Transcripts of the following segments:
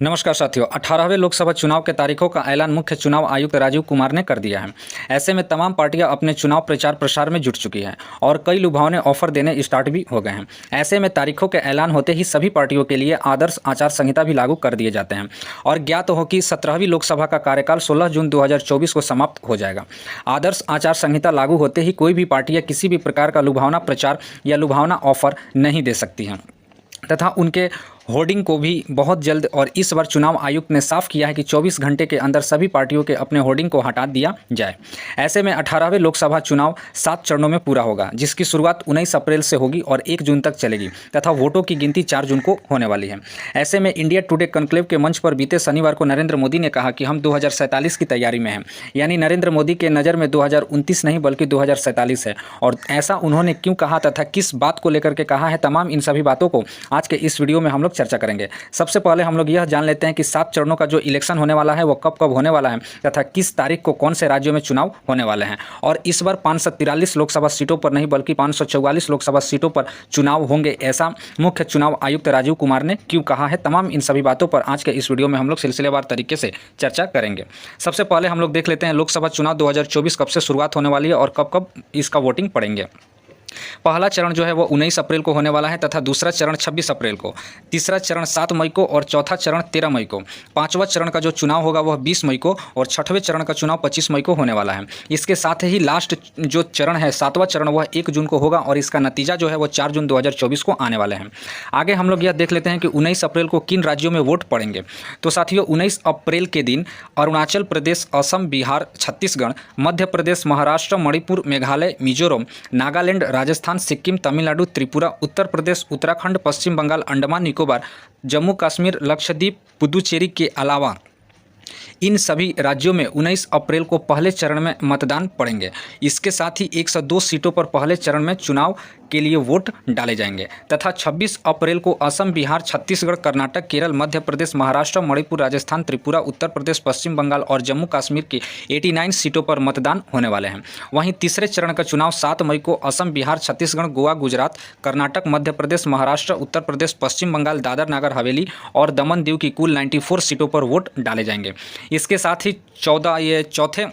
नमस्कार साथियों, 18वें लोकसभा चुनाव के तारीखों का ऐलान मुख्य चुनाव आयुक्त राजीव कुमार ने कर दिया है। ऐसे में तमाम पार्टियां अपने चुनाव प्रचार प्रसार में जुट चुकी हैं और कई लुभावने ऑफर देने स्टार्ट भी हो गए हैं। ऐसे में तारीखों के ऐलान होते ही सभी पार्टियों के लिए आदर्श आचार संहिता भी लागू कर दिए जाते हैं और ज्ञात हो कि 17वीं लोकसभा का कार्यकाल 16 जून 2024 को समाप्त हो जाएगा। आदर्श आचार संहिता लागू होते ही कोई भी पार्टियाँ किसी भी प्रकार का लुभावना प्रचार या लुभावना ऑफर नहीं दे सकती हैं तथा उनके होर्डिंग को भी बहुत जल्द और इस बार चुनाव आयुक्त ने साफ किया है कि 24 घंटे के अंदर सभी पार्टियों के अपने होर्डिंग को हटा दिया जाए। ऐसे में 18वें लोकसभा चुनाव 7 चरणों में पूरा होगा, जिसकी शुरुआत 19 अप्रैल से होगी और 1 जून तक चलेगी तथा वोटों की गिनती 4 जून को होने वाली है। ऐसे में इंडिया टुडे कॉन्क्लेव के मंच पर बीते शनिवार को नरेंद्र मोदी ने कहा कि हम 2047 की तैयारी में हैं। यानी नरेंद्र मोदी के नज़र में 2029 नहीं बल्कि 2047 है। और ऐसा उन्होंने क्यों कहा तथा किस बात को लेकर के कहा है, तमाम इन सभी बातों को आज के इस वीडियो में हम लोग चर्चा करेंगे। सबसे पहले हम लोग यह जान लेते हैं कि 7 चरणों का जो इलेक्शन होने वाला है वो कब कब होने वाला है तथा किस तारीख को कौन से राज्यों में चुनाव होने वाले हैं। और इस बार 543 लोकसभा सीटों पर नहीं बल्कि 544 लोकसभा सीटों पर चुनाव होंगे, ऐसा मुख्य चुनाव आयुक्त राजीव कुमार ने क्यों कहा है। तमाम इन सभी बातों पर आज के इस वीडियो में हम लोग सिलसिलेवार तरीके से चर्चा करेंगे। सबसे पहले हम लोग देख लेते हैं लोकसभा चुनाव 2024 कब से शुरुआत होने वाली है और कब कब इसका वोटिंग पड़ेंगे। पहला चरण जो है वो 19 अप्रैल को होने वाला है तथा दूसरा चरण 26 अप्रैल को, तीसरा चरण 7 मई को और चौथा चरण 13 मई को। पांचवा चरण का जो चुनाव होगा वह 20 मई को और छठवें चरण का चुनाव 25 मई को होने वाला है। इसके साथ ही लास्ट जो चरण है 7वां चरण वह 1 जून को होगा और इसका नतीजा जो है वो 4 जून 2024 को आने वाले हैं। आगे हम लोग यह देख लेते हैं कि 19 अप्रैल को किन राज्यों में वोट पड़ेंगे। तो साथियों, 19 अप्रैल के दिन अरुणाचल प्रदेश, असम, बिहार, छत्तीसगढ़, मध्य प्रदेश, महाराष्ट्र, मणिपुर, मेघालय, मिजोरम, नागालैंड, राजस्थान, सिक्किम, तमिलनाडु, त्रिपुरा, उत्तर प्रदेश, उत्तराखंड, पश्चिम बंगाल, अंडमान निकोबार, जम्मू कश्मीर, लक्षद्वीप, पुदुचेरी के अलावा इन सभी राज्यों में 19 अप्रैल को पहले चरण में मतदान पड़ेंगे। इसके साथ ही 102 सीटों पर पहले चरण में चुनाव के लिए वोट डाले जाएंगे तथा 26 अप्रैल को असम, बिहार, छत्तीसगढ़, कर्नाटक, केरल, मध्य प्रदेश, महाराष्ट्र, मणिपुर, राजस्थान, त्रिपुरा, उत्तर प्रदेश, पश्चिम बंगाल और जम्मू कश्मीर की 89 सीटों पर मतदान होने वाले हैं। वहीं तीसरे चरण का चुनाव 7 मई को असम, बिहार, छत्तीसगढ़, गोवा, गुजरात, कर्नाटक, मध्य प्रदेश, महाराष्ट्र, उत्तर प्रदेश, पश्चिम बंगाल, दादर नागर हवेली और दमन दीव की कुल 94 सीटों पर वोट डाले जाएंगे। इसके साथ ही चौथे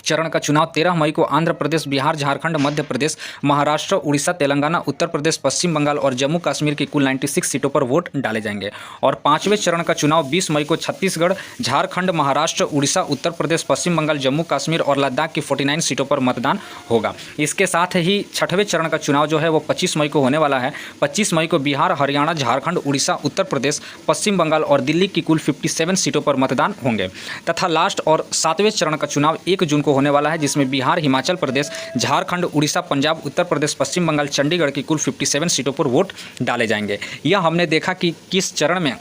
चरण का चुनाव 13 मई को आंध्र प्रदेश, बिहार, झारखंड, मध्य प्रदेश, महाराष्ट्र, उड़ीसा, तेलंगाना, उत्तर प्रदेश, पश्चिम बंगाल और जम्मू कश्मीर की कुल 96 सीटों पर वोट डाले जाएंगे। और पांचवें चरण का चुनाव 20 मई को छत्तीसगढ़, झारखंड, महाराष्ट्र, उड़ीसा, उत्तर प्रदेश, पश्चिम बंगाल, जम्मू कश्मीर और लद्दाख की 49 सीटों पर मतदान होगा। इसके साथ ही छठवें चरण का चुनाव जो है वो 25 मई को होने वाला है। 25 मई को बिहार, हरियाणा, झारखंड, उड़ीसा, उत्तर प्रदेश, पश्चिम बंगाल और दिल्ली की कुल 57 सीटों पर मतदान होंगे तथा लास्ट और 7वें चरण का चुनाव 1 जून को होने वाला है, जिसमें बिहार, हिमाचल प्रदेश, झारखंड, उड़ीसा, पंजाब, उत्तर प्रदेश, पश्चिम बंगाल, चंडीगढ़ की कुल 57 सीटों पर वोट डाले जाएंगे। यह हमने देखा कि किस चरण में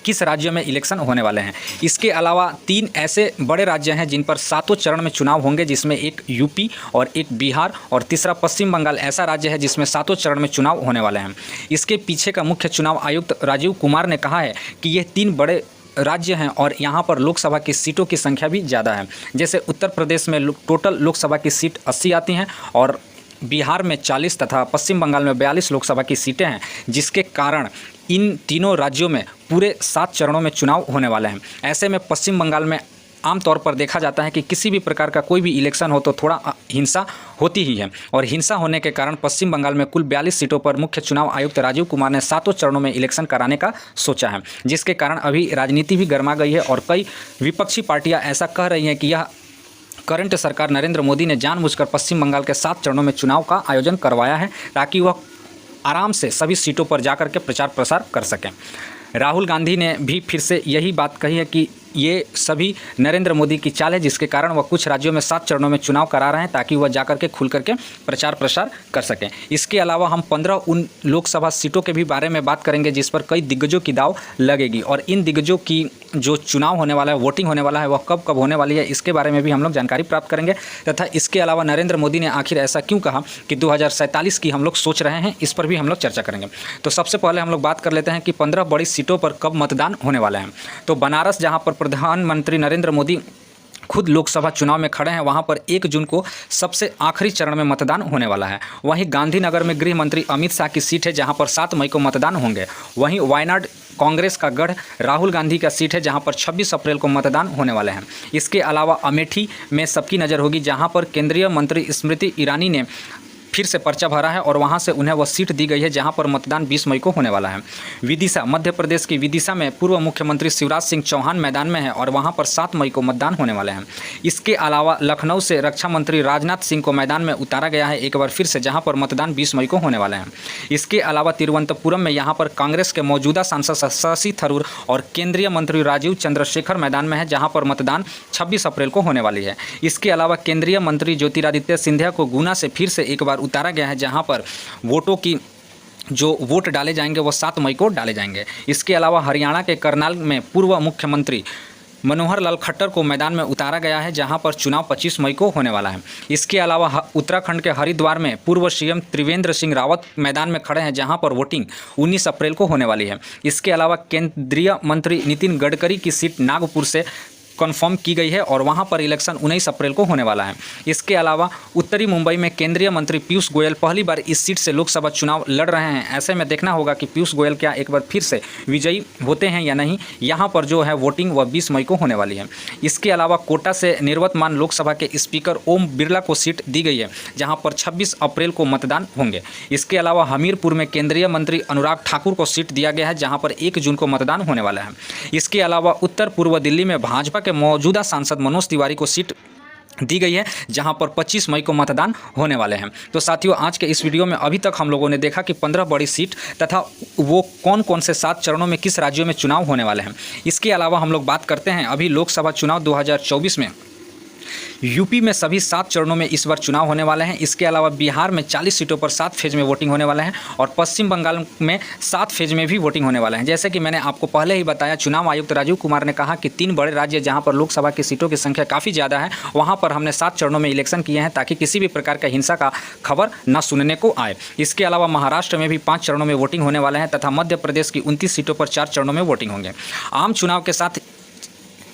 किस राज्य में इलेक्शन होने वाले हैं। इसके अलावा 3 ऐसे बड़े राज्य हैं जिन पर 7 चरण में चुनाव होंगे, जिसमें एक यूपी और एक बिहार और तीसरा पश्चिम बंगाल ऐसा राज्य है जिसमें 7 चरण में चुनाव होने वाले हैं। इसके पीछे का मुख्य चुनाव आयुक्त राजीव कुमार ने कहा है कि ये 3 बड़े राज्य हैं और यहाँ पर लोकसभा की सीटों की संख्या भी ज़्यादा है। जैसे उत्तर प्रदेश में टोटल लोकसभा की सीट 80 आती हैं और बिहार में 40 तथा पश्चिम बंगाल में 42 लोकसभा की सीटें हैं, जिसके कारण इन तीनों राज्यों में पूरे 7 चरणों में चुनाव होने वाले हैं। ऐसे में पश्चिम बंगाल में आमतौर पर देखा जाता है कि किसी भी प्रकार का कोई भी इलेक्शन हो तो थोड़ा हिंसा होती ही है और हिंसा होने के कारण पश्चिम बंगाल में कुल 42 सीटों पर मुख्य चुनाव आयुक्त राजीव कुमार ने 7 चरणों में इलेक्शन कराने का सोचा है, जिसके कारण अभी राजनीति भी गर्मा गई है और कई विपक्षी पार्टियां ऐसा कह रही हैं कि यह करंट सरकार नरेंद्र मोदी ने जानबूझकर पश्चिम बंगाल के 7 चरणों में चुनाव का आयोजन करवाया है ताकि वह आराम से सभी सीटों पर जाकर के प्रचार प्रसार कर सकें। राहुल गांधी ने भी फिर से यही बात कही है कि ये सभी नरेंद्र मोदी की चाल है, जिसके कारण वह कुछ राज्यों में 7 चरणों में चुनाव करा रहे हैं ताकि वह जाकर के खुल करके प्रचार प्रसार कर सकें। इसके अलावा हम 15 उन लोकसभा सीटों के भी बारे में बात करेंगे जिस पर कई दिग्गजों की दाव लगेगी और इन दिग्गजों की जो चुनाव होने वाला है, वोटिंग होने वाला है, वह कब कब होने वाली है, इसके बारे में भी हम लोग जानकारी प्राप्त करेंगे। तथा इसके अलावा नरेंद्र मोदी ने आखिर ऐसा क्यों कहा कि 2047 की हम लोग सोच रहे हैं, इस पर भी हम लोग चर्चा करेंगे। तो सबसे पहले हम लोग बात कर लेते हैं कि 15 बड़ी सीटों पर कब मतदान होने वाला है। तो बनारस, जहाँ पर प्रधानमंत्री नरेंद्र मोदी खुद लोकसभा चुनाव में खड़े हैं, वहां पर 1 जून को सबसे आखिरी चरण में मतदान होने वाला है। वहीं गांधीनगर में गृह मंत्री अमित शाह की सीट है, जहां पर 7 मई को मतदान होंगे। वहीं वायनाड कांग्रेस का गढ़ राहुल गांधी का सीट है, जहां पर 26 अप्रैल को मतदान होने वाले हैं। इसके अलावा अमेठी में सबकी नज़र होगी, जहां पर केंद्रीय मंत्री स्मृति ईरानी ने फिर से पर्चा भरा है और वहां से उन्हें वह सीट दी गई है, जहां पर मतदान 20 मई को होने वाला है। विदिशा, मध्य प्रदेश की विदिशा में पूर्व मुख्यमंत्री शिवराज सिंह चौहान मैदान में है और वहां पर 7 मई को मतदान होने वाले हैं। इसके अलावा लखनऊ से रक्षा मंत्री राजनाथ सिंह को मैदान में उतारा गया है एक बार फिर से, जहां पर मतदान 20 मई को होने वाले हैं। इसके अलावा तिरुवनंतपुरम में यहाँ पर कांग्रेस के मौजूदा सांसद शशि थरूर और केंद्रीय मंत्री राजीव चंद्रशेखर मैदान में है, जहाँ पर मतदान 26 अप्रैल को होने वाली है। इसके अलावा केंद्रीय मंत्री ज्योतिरादित्य सिंधिया को गुना से फिर से एक बार उतारा गया है, जहां पर वोट डाले जाएंगे वो 7 मई को डाले जाएंगे। इसके अलावा हरियाणा के करनाल में पूर्व मुख्यमंत्री मनोहर लाल खट्टर को मैदान में उतारा गया है, जहां पर चुनाव 25 मई को होने वाला है। इसके अलावा उत्तराखंड के हरिद्वार में पूर्व सीएम त्रिवेंद्र सिंह रावत मैदान में खड़े हैं, जहां पर वोटिंग 19 अप्रैल को होने वाली है। इसके अलावा केंद्रीय मंत्री नितिन गडकरी की सीट नागपुर से कन्फर्म की गई है और वहां पर इलेक्शन 19 अप्रैल को होने वाला है। इसके अलावा उत्तरी मुंबई में केंद्रीय मंत्री पीयूष गोयल पहली बार इस सीट से लोकसभा चुनाव लड़ रहे हैं। ऐसे में देखना होगा कि पीयूष गोयल क्या एक बार फिर से विजयी होते हैं या नहीं। यहां पर जो है वोटिंग वह 20 मई को होने वाली है। इसके अलावा कोटा से निवर्तमान लोकसभा के स्पीकर ओम बिरला को सीट दी गई है, जहाँ पर 26 अप्रैल को मतदान होंगे। इसके अलावा हमीरपुर में केंद्रीय मंत्री अनुराग ठाकुर को सीट दिया गया है, जहाँ पर 1 जून को मतदान होने वाला है। इसके अलावा उत्तर पूर्व दिल्ली में भाजपा के मौजूदा सांसद मनोज तिवारी को सीट दी गई है, जहां पर 25 मई को मतदान होने वाले हैं। तो साथियों, आज के इस वीडियो में अभी तक हम लोगों ने देखा कि 15 बड़ी सीट तथा वो कौन कौन से 7 चरणों में किस राज्यों में चुनाव होने वाले हैं। इसके अलावा हम लोग बात करते हैं अभी लोकसभा चुनाव 2024 में यूपी में सभी 7 चरणों में इस बार चुनाव होने वाले हैं। इसके अलावा बिहार में 40 सीटों पर 7 फेज में वोटिंग होने वाले हैं और पश्चिम बंगाल में 7 फेज में भी वोटिंग होने वाले हैं। जैसे कि मैंने आपको पहले ही बताया, चुनाव आयुक्त राजीव कुमार ने कहा कि 3 बड़े राज्य जहां पर लोकसभा की सीटों की संख्या काफ़ी ज़्यादा है, वहां पर हमने 7 चरणों में इलेक्शन किए हैं ताकि किसी भी प्रकार का हिंसा का खबर न सुनने को आए। इसके अलावा महाराष्ट्र में भी 5 चरणों में वोटिंग होने वाले हैं तथा मध्य प्रदेश की 29 सीटों पर 4 चरणों में वोटिंग होंगे। आम चुनाव के साथ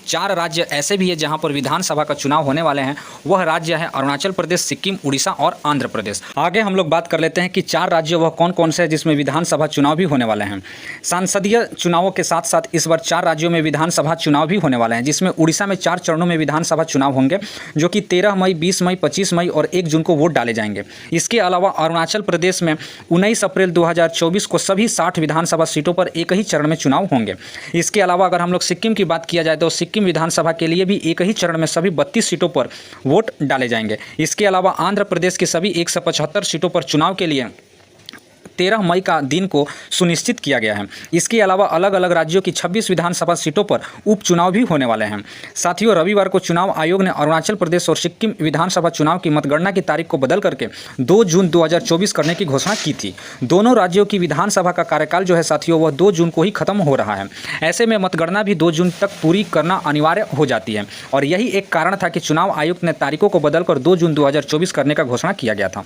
4 राज्य ऐसे भी है जहां पर विधानसभा का चुनाव होने वाले हैं। वह राज्य है अरुणाचल प्रदेश, सिक्किम, उड़ीसा और आंध्र प्रदेश। आगे हम लोग बात कर लेते हैं कि 4 राज्य वह कौन कौन से हैं जिसमें विधानसभा चुनाव भी होने वाले हैं। सांसदीय चुनावों के साथ साथ इस बार 4 राज्यों में विधानसभा चुनाव भी होने वाले हैं, जिसमें उड़ीसा में 4 चरणों में विधानसभा चुनाव होंगे, जो कि 13 मई, 20 मई, 25 मई और 1 जून को वोट डाले जाएंगे। इसके अलावा अरुणाचल प्रदेश में 19 अप्रैल 2024 को सभी 60 विधानसभा सीटों पर एक ही चरण में चुनाव होंगे। इसके अलावा अगर हम लोग सिक्किम की बात किया जाए तो सिक्किम विधानसभा के लिए भी एक ही चरण में सभी 32 सीटों पर वोट डाले जाएंगे। इसके अलावा आंध्र प्रदेश की सभी 175 सीटों पर चुनाव के लिए 13 मई का दिन को सुनिश्चित किया गया है। इसके अलावा अलग अलग राज्यों की 26 विधानसभा सीटों पर उपचुनाव भी होने वाले हैं। साथियों, रविवार को चुनाव आयोग ने अरुणाचल प्रदेश और सिक्किम विधानसभा चुनाव की मतगणना की तारीख को बदल करके 2 जून 2024 करने की घोषणा की थी। दोनों राज्यों की विधानसभा का कार्यकाल जो है साथियों, वह 2 जून को ही खत्म हो रहा है। ऐसे में मतगणना भी 2 जून तक पूरी करना अनिवार्य हो जाती है और यही एक कारण था कि चुनाव आयुक्त ने तारीखों को बदलकर 2 जून 2024 करने का घोषणा किया गया था।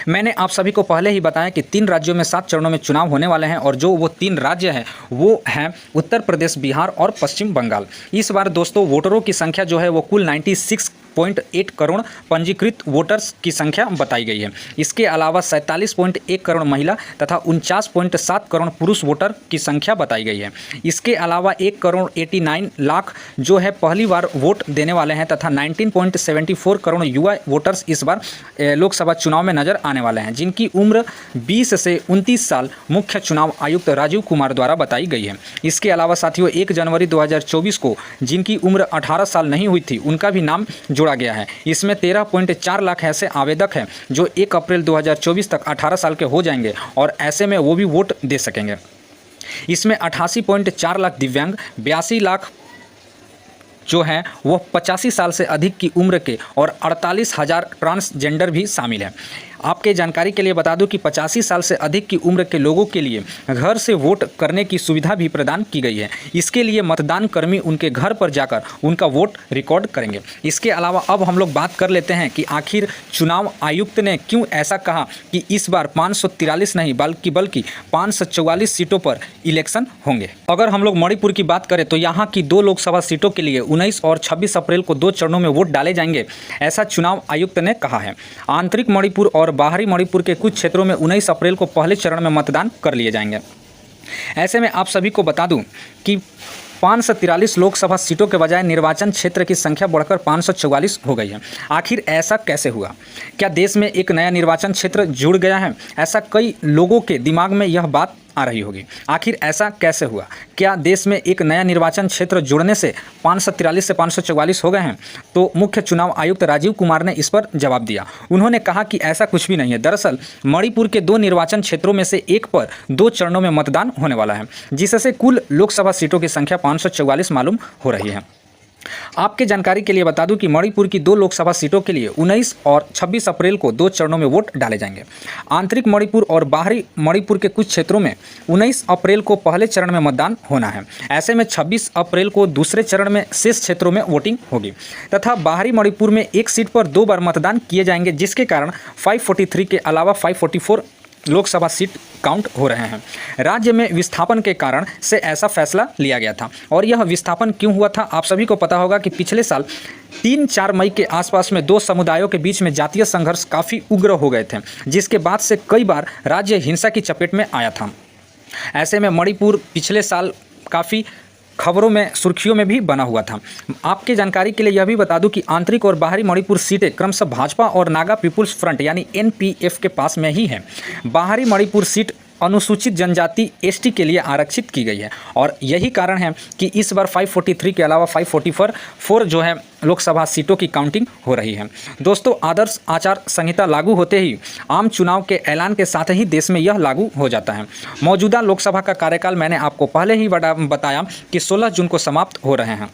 मैंने आप सभी को पहले ही बताया कि 3 राज्यों में 7 चरणों में चुनाव होने वाले हैं और जो वो 3 राज्य हैं वो हैं उत्तर प्रदेश, बिहार और पश्चिम बंगाल। इस बार दोस्तों वोटरों की संख्या जो है वो कुल 96.8 करोड़ पंजीकृत वोटर्स की संख्या बताई गई है। इसके अलावा 47.1 करोड़ महिला तथा 49.7 करोड़ पुरुष वोटर की संख्या बताई गई है। इसके अलावा 1 करोड़ 89 लाख जो है पहली बार वोट देने वाले हैं तथा 19.74 करोड़ युवा वोटर्स इस बार लोकसभा चुनाव में नजर आने वाले हैं, जिनकी उम्र 20 से 29 साल मुख्य चुनाव आयुक्त राजीव कुमार द्वारा बताई गई है। इसके अलावा साथियों 1 जनवरी 2024 को जिनकी उम्र 18 साल नहीं हुई थी उनका भी नाम जोड़ा गया है। इसमें 13.4 लाख ऐसे आवेदक हैं जो 1 अप्रैल 2024 तक 18 साल के हो जाएंगे और ऐसे में वो भी वोट दे सकेंगे। इसमें 88.4 लाख दिव्यांग, 82 लाख जो हैं वो 85 साल से अधिक की उम्र के और 48,000 ट्रांसजेंडर भी शामिल हैं। आपके जानकारी के लिए बता दूं कि 85 साल से अधिक की उम्र के लोगों के लिए घर से वोट करने की सुविधा भी प्रदान की गई है। इसके लिए मतदान कर्मी उनके घर पर जाकर उनका वोट रिकॉर्ड करेंगे। इसके अलावा अब हम लोग बात कर लेते हैं कि आखिर चुनाव आयुक्त ने क्यों ऐसा कहा कि इस बार 543 नहीं बल्कि 544 सीटों पर इलेक्शन होंगे। अगर हम लोग मणिपुर की बात करें तो यहाँ की 2 लोकसभा सीटों के लिए 19 और 26 अप्रैल को 2 चरणों में वोट डाले जाएंगे, ऐसा चुनाव आयुक्त ने कहा है। आंतरिक मणिपुर और बाहरी मणिपुर के कुछ क्षेत्रों में 19 अप्रैल को पहले चरण में मतदान कर लिए जाएंगे। ऐसे में आप सभी को बता दूं कि 543 लोकसभा सीटों के बजाय निर्वाचन क्षेत्र की संख्या बढ़कर 544 हो गई है। आखिर ऐसा कैसे हुआ? क्या देश में एक नया निर्वाचन क्षेत्र जुड़ गया है? ऐसा कई लोगों के दिमाग में यह बात आ रही होगी। आखिर ऐसा कैसे हुआ? क्या देश में एक नया निर्वाचन क्षेत्र जुड़ने से 543 से 544 हो गए हैं? तो मुख्य चुनाव आयुक्त राजीव कुमार ने इस पर जवाब दिया। उन्होंने कहा कि ऐसा कुछ भी नहीं है। दरअसल मणिपुर के 2 निर्वाचन क्षेत्रों में से एक पर 2 चरणों में मतदान होने वाला है, जिससे कुल लोकसभा सीटों की संख्या 544 मालूम हो रही है। आपके जानकारी के लिए बता दूं कि मणिपुर की 2 लोकसभा सीटों के लिए 19 और 26 अप्रैल को 2 चरणों में वोट डाले जाएंगे। आंतरिक मणिपुर और बाहरी मणिपुर के कुछ क्षेत्रों में 19 अप्रैल को पहले चरण में मतदान होना है। ऐसे में 26 अप्रैल को दूसरे चरण में शेष क्षेत्रों में वोटिंग होगी तथा बाहरी मणिपुर में एक सीट पर 2 बार मतदान किए जाएंगे, जिसके कारण 543 के अलावा 544 लोकसभा सीट काउंट हो रहे हैं। राज्य में विस्थापन के कारण से ऐसा फैसला लिया गया था। और यह विस्थापन क्यों हुआ था? आप सभी को पता होगा कि पिछले साल 3-4 मई के आसपास में 2 समुदायों के बीच में जातीय संघर्ष काफ़ी उग्र हो गए थे, जिसके बाद से कई बार राज्य हिंसा की चपेट में आया था। ऐसे में मणिपुर पिछले साल काफ़ी खबरों में, सुर्खियों में भी बना हुआ था। आपके जानकारी के लिए यह भी बता दूं कि आंतरिक और बाहरी मणिपुर सीटें क्रमशः भाजपा और नागा पीपुल्स फ्रंट यानी एनपीएफ के पास में ही हैं। बाहरी मणिपुर सीट अनुसूचित जनजाति एसटी के लिए आरक्षित की गई है और यही कारण है कि इस बार 543 के अलावा 544 जो है लोकसभा सीटों की काउंटिंग हो रही है। दोस्तों, आदर्श आचार संहिता लागू होते ही आम चुनाव के ऐलान के साथ ही देश में यह लागू हो जाता है। मौजूदा लोकसभा का कार्यकाल मैंने आपको पहले ही बताया कि 16 जून को समाप्त हो रहे हैं।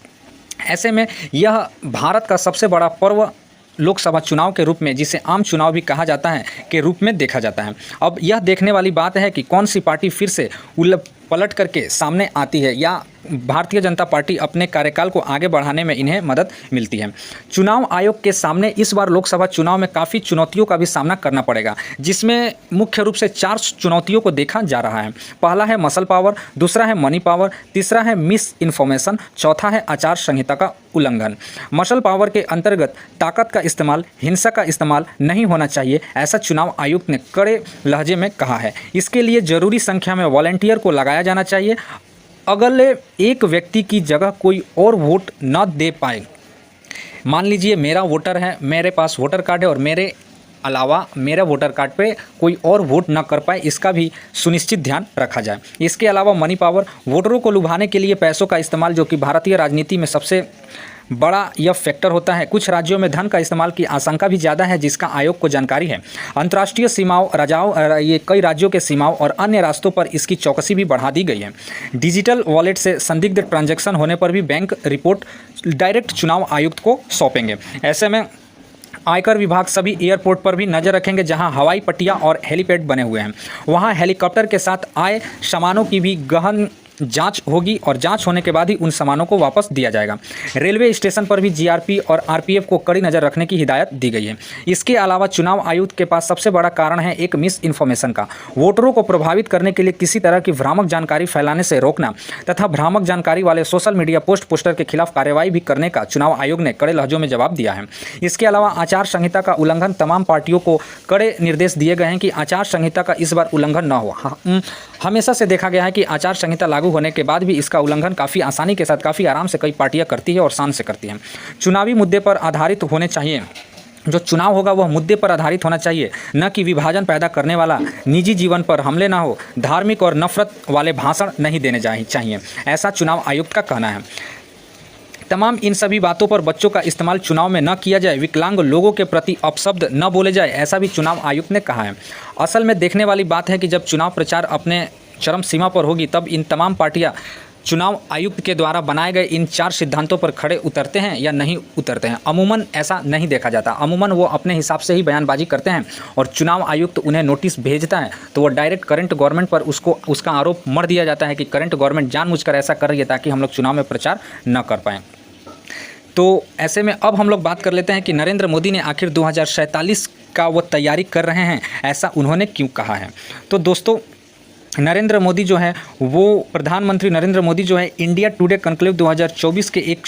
ऐसे में यह भारत का सबसे बड़ा पर्व लोकसभा चुनाव के रूप में, जिसे आम चुनाव भी कहा जाता है, के रूप में देखा जाता है। अब यह देखने वाली बात है कि कौन सी पार्टी फिर से पलट करके सामने आती है या भारतीय जनता पार्टी अपने कार्यकाल को आगे बढ़ाने में इन्हें मदद मिलती है। चुनाव आयोग के सामने इस बार लोकसभा चुनाव में काफ़ी चुनौतियों का भी सामना करना पड़ेगा, जिसमें मुख्य रूप से 4 चुनौतियों को देखा जा रहा है। पहला है मसल पावर, दूसरा है मनी पावर, तीसरा है मिस इन्फॉर्मेशन, चौथा है आचार संहिता का उल्लंघन। मसल पावर के अंतर्गत ताकत का इस्तेमाल, हिंसा का इस्तेमाल नहीं होना चाहिए, ऐसा चुनाव आयुक्त ने कड़े लहजे में कहा है। इसके लिए जरूरी संख्या में वॉलंटियर को लगाया जाना चाहिए। अगले एक व्यक्ति की जगह कोई और वोट न दे पाए, मान लीजिए मेरा वोटर है, मेरे पास वोटर कार्ड है और मेरे अलावा मेरे वोटर कार्ड पे कोई और वोट न कर पाए, इसका भी सुनिश्चित ध्यान रखा जाए। इसके अलावा मनी पावर, वोटरों को लुभाने के लिए पैसों का इस्तेमाल, जो कि भारतीय राजनीति में सबसे बड़ा यह फैक्टर होता है। कुछ राज्यों में धन का इस्तेमाल की आशंका भी ज़्यादा है, जिसका आयोग को जानकारी है। अंतर्राष्ट्रीय सीमाओं, ये कई राज्यों के सीमाओं और अन्य रास्तों पर इसकी चौकसी भी बढ़ा दी गई है। डिजिटल वॉलेट से संदिग्ध ट्रांजैक्शन होने पर भी बैंक रिपोर्ट डायरेक्ट चुनाव आयुक्त को सौंपेंगे। ऐसे में आयकर विभाग सभी एयरपोर्ट पर भी नज़र रखेंगे जहां हवाई पट्टियां और हेलीपैड बने हुए हैं। वहां हेलीकॉप्टर के साथ आए सामानों की भी गहन जांच होगी और जांच होने के बाद ही उन सामानों को वापस दिया जाएगा। रेलवे स्टेशन पर भी जीआरपी और आरपीएफ को कड़ी नज़र रखने की हिदायत दी गई है। इसके अलावा चुनाव आयुक्त के पास सबसे बड़ा कारण है एक मिस इन्फॉर्मेशन का। वोटरों को प्रभावित करने के लिए किसी तरह की भ्रामक जानकारी फैलाने से रोकना तथा भ्रामक जानकारी वाले सोशल मीडिया पोस्टर के खिलाफ कार्रवाई भी करने का चुनाव आयोग ने कड़े लहजों में जवाब दिया है। इसके अलावा आचार संहिता का उल्लंघन, तमाम पार्टियों को कड़े निर्देश दिए गए हैं कि आचार संहिता का इस बार उल्लंघन न हो। हमेशा से देखा गया है कि आचार संहिता लागू होने के बाद भी इसका उल्लंघन काफ़ी आसानी के साथ, काफ़ी आराम से कई पार्टियां करती है और शान से करती हैं। चुनावी मुद्दे पर आधारित होने चाहिए। जो चुनाव होगा वह मुद्दे पर आधारित होना चाहिए, न कि विभाजन पैदा करने वाला, निजी जीवन पर हमले ना हो, धार्मिक और नफरत वाले भाषण नहीं देने चाहिए, ऐसा चुनाव आयुक्त का कहना है। तमाम इन सभी बातों पर बच्चों का इस्तेमाल चुनाव में न किया जाए, विकलांग लोगों के प्रति अपशब्द न बोले जाए, ऐसा भी चुनाव आयुक्त ने कहा है। असल में देखने वाली बात है कि जब चुनाव प्रचार अपने चरम सीमा पर होगी तब इन तमाम पार्टियां चुनाव आयुक्त के द्वारा बनाए गए इन 4 सिद्धांतों पर खड़े उतरते हैं या नहीं उतरते हैं। अमूमन ऐसा नहीं देखा जाता। अमूमन वो अपने हिसाब से ही बयानबाजी करते हैं और चुनाव आयुक्त उन्हें नोटिस भेजता है तो वो डायरेक्ट करंट गवर्नमेंट पर उसका आरोप मढ़ दिया जाता है कि करंट गवर्नमेंट जानबूझकर ऐसा कर रही है ताकि हम लोग चुनाव में प्रचार न कर पाएँ। तो ऐसे में अब हम लोग बात कर लेते हैं कि नरेंद्र मोदी ने आखिर 2047 का वो तैयारी कर रहे हैं, ऐसा उन्होंने क्यों कहा है। तो दोस्तों, नरेंद्र मोदी जो है वो प्रधानमंत्री नरेंद्र मोदी जो है इंडिया टुडे कॉन्क्लेव 2024 के एक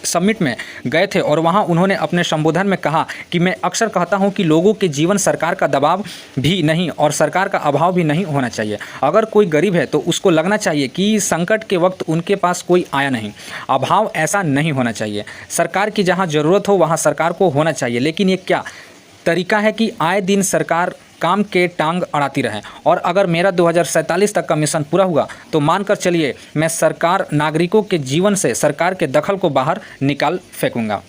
समिट में गए थे और वहाँ उन्होंने अपने संबोधन में कहा कि मैं अक्सर कहता हूँ कि लोगों के जीवन सरकार का दबाव भी नहीं और सरकार का अभाव भी नहीं होना चाहिए। अगर कोई गरीब है तो उसको लगना चाहिए कि संकट के वक्त उनके पास कोई आया नहीं। अभाव ऐसा नहीं होना चाहिए। सरकार की जहाँ ज़रूरत हो वहाँ सरकार को होना चाहिए, लेकिन ये क्या तरीका है कि आए दिन सरकार काम के टांग अड़ाती रहे। और अगर मेरा 2047 तक का मिशन पूरा हुआ तो मानकर चलिए मैं सरकार नागरिकों के जीवन से सरकार के दखल को बाहर निकाल फेंकूंगा।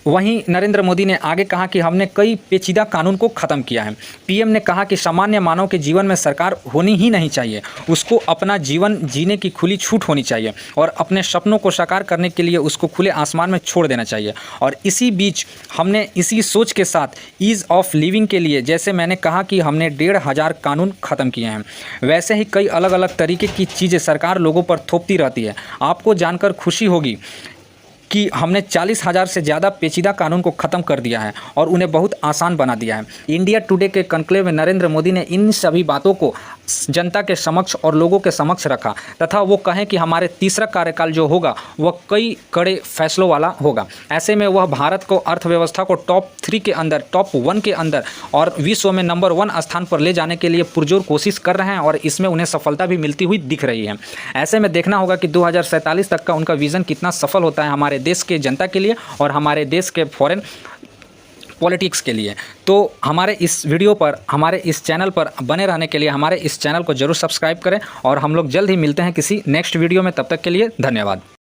वहीं नरेंद्र मोदी ने आगे कहा कि हमने कई पेचीदा कानून को ख़त्म किया है। पीएम ने कहा कि सामान्य मानव के जीवन में सरकार होनी ही नहीं चाहिए, उसको अपना जीवन जीने की खुली छूट होनी चाहिए और अपने सपनों को साकार करने के लिए उसको खुले आसमान में छोड़ देना चाहिए। और इसी बीच हमने इसी सोच के साथ ईज़ ऑफ लिविंग के लिए, जैसे मैंने कहा कि हमने 1,500 कानून ख़त्म किए हैं, वैसे ही कई अलग अलग तरीके की चीज़ें सरकार लोगों पर थोपती रहती है। आपको जानकर खुशी होगी कि हमने 40,000 से ज़्यादा पेचीदा कानून को ख़त्म कर दिया है और उन्हें बहुत आसान बना दिया है। इंडिया टुडे के कॉन्क्लेव में नरेंद्र मोदी ने इन सभी बातों को जनता के समक्ष और लोगों के समक्ष रखा तथा वो कहें कि हमारे तीसरा कार्यकाल जो होगा वह कई कड़े फैसलों वाला होगा। ऐसे में वह भारत को अर्थव्यवस्था को टॉप 3 के अंदर, टॉप 1 के अंदर और विश्व में नंबर 1 स्थान पर ले जाने के लिए पुरजोर कोशिश कर रहे हैं और इसमें उन्हें सफलता भी मिलती हुई दिख रही है। ऐसे में देखना होगा कि 2047 तक का उनका विज़न कितना सफल होता है हमारे देश के जनता के लिए और हमारे देश के फॉरेन पॉलिटिक्स के लिए। तो हमारे इस वीडियो पर, हमारे इस चैनल पर बने रहने के लिए हमारे इस चैनल को ज़रूर सब्सक्राइब करें और हम लोग जल्द ही मिलते हैं किसी नेक्स्ट वीडियो में। तब तक के लिए धन्यवाद।